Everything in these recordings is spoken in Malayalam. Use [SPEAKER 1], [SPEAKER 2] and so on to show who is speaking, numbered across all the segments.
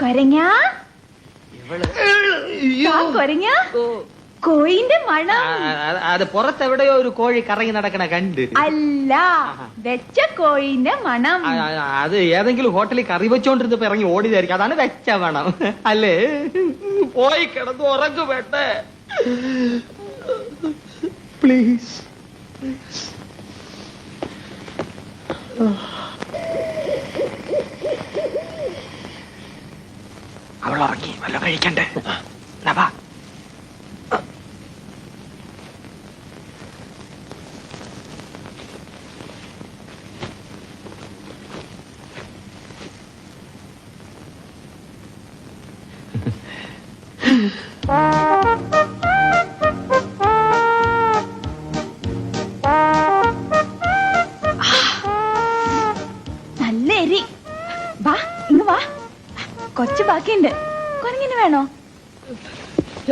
[SPEAKER 1] കൊരങ്ങ കൊരങ്ങ കോഴിന്റെ മണം.
[SPEAKER 2] അത് പുറത്തെവിടെയോ ഒരു കോഴി കറങ്ങി നടക്കണ കണ്ട്.
[SPEAKER 1] അല്ല, വെച്ച കോഴിന്റെ മണം.
[SPEAKER 2] അത് ഏതെങ്കിലും ഹോട്ടലിൽ കറി വെച്ചോണ്ടിരുന്നപ്പോ ഇറങ്ങി ഓടിയതായിരിക്കും. അതാണ് വെച്ച മണം അല്ലേ? പോയി കിടന്ന് ഉറങ്ങു വേണ്ടേ? പ്ലീസ്. അവൾ ഉറങ്ങി. വല്ല കഴിക്കണ്ടേ? നവാ
[SPEAKER 1] നല്ല എരി. വാ ഇങ്ങ് വാ, കൊച്ചു ബാക്കിയുണ്ട്. കൊരങ്ങിന് വേണോ?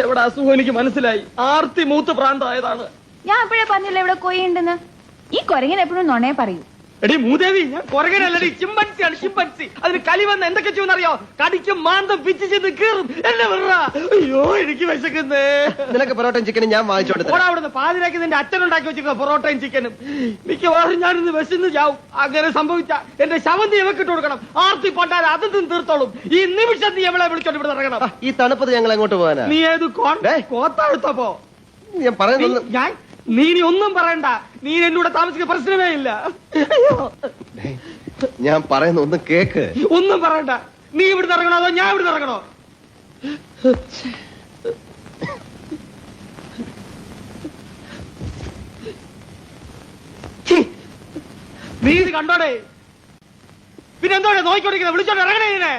[SPEAKER 2] എവിടെ അസുഖം എനിക്ക് മനസ്സിലായി. ആർത്തി മൂത്ത് പ്രാന്തായതാണ്.
[SPEAKER 1] ഞാൻ എപ്പോഴേ പറഞ്ഞില്ല ഇവിടെ കോഴി ഉണ്ടെന്ന്. ഈ കൊരങ്ങിന് എപ്പോഴും നുണയെ പറയൂ.
[SPEAKER 2] എടി മൂദേവി, ഞാൻ കൊരങ്ങനല്ലടി, ചിമ്പൻസിയാണ്. ചിമ്പൻസി. അതിന് കലി വന്ന് എന്തൊക്കെ ചെയ്യുമെന്നറിയോ? കടിക്കും, മാന്തം, പിച്ച് ചെയ്ത് കീറും. എന്നെ വിടറ. അയ്യോ എനിക്ക് വിശക്കുന്നേ.
[SPEAKER 3] നിനക്ക് പൊറോട്ടയും ചിക്കനും ഞാൻ വാങ്ങിച്ചോണ്ട്
[SPEAKER 2] ഓടാ അവിടുന്ന്. പാതിരാക്കി നിന്റെ അച്ഛനുണ്ടാക്കി വെച്ചിരിക്കുന്ന പൊറോട്ടയും ചിക്കനും. മിക്കവാറും ഞാനിന്ന് വിശന്ന് ചാവും. അങ്ങനെ സംഭവിച്ച എന്റെ ശവന്തി ഇവക്കിട്ട് കൊടുക്കണം. ആർത്തി പണ്ടാൽ അത് തീർത്തോളും. ഈ നിമിഷം നീ എവിടെ വിളിച്ചോണ്ട് ഇവിടെ ഇറങ്ങണം.
[SPEAKER 3] ഈ തണുപ്പത് ഞങ്ങൾ എങ്ങോട്ട് പോകാനാ?
[SPEAKER 2] നീ ഏത് കോത്താഴ്ത്തപ്പോ?
[SPEAKER 3] ഞാൻ പറയുന്നത്
[SPEAKER 2] നീ ഇനി ഒന്നും പറയണ്ട. നീ എന്നൂടെ താമസിക്കുന്ന പ്രശ്നമേ ഇല്ല.
[SPEAKER 3] ഞാൻ പറയുന്ന ഒന്ന് കേക്ക്.
[SPEAKER 2] ഒന്നും പറയണ്ട. നീ ഇവിടുന്ന് ഇറങ്ങണോ അതോ ഞാൻ ഇവിടുന്ന് ഇറങ്ങണോ? നീ ഇത് കണ്ടോടെ? പിന്നെന്തോടെ നോക്കിക്കൊണ്ടിരിക്കുന്നത്? വിളിച്ചോണ്ട് ഇറങ്ങണേ ഇതിനെ.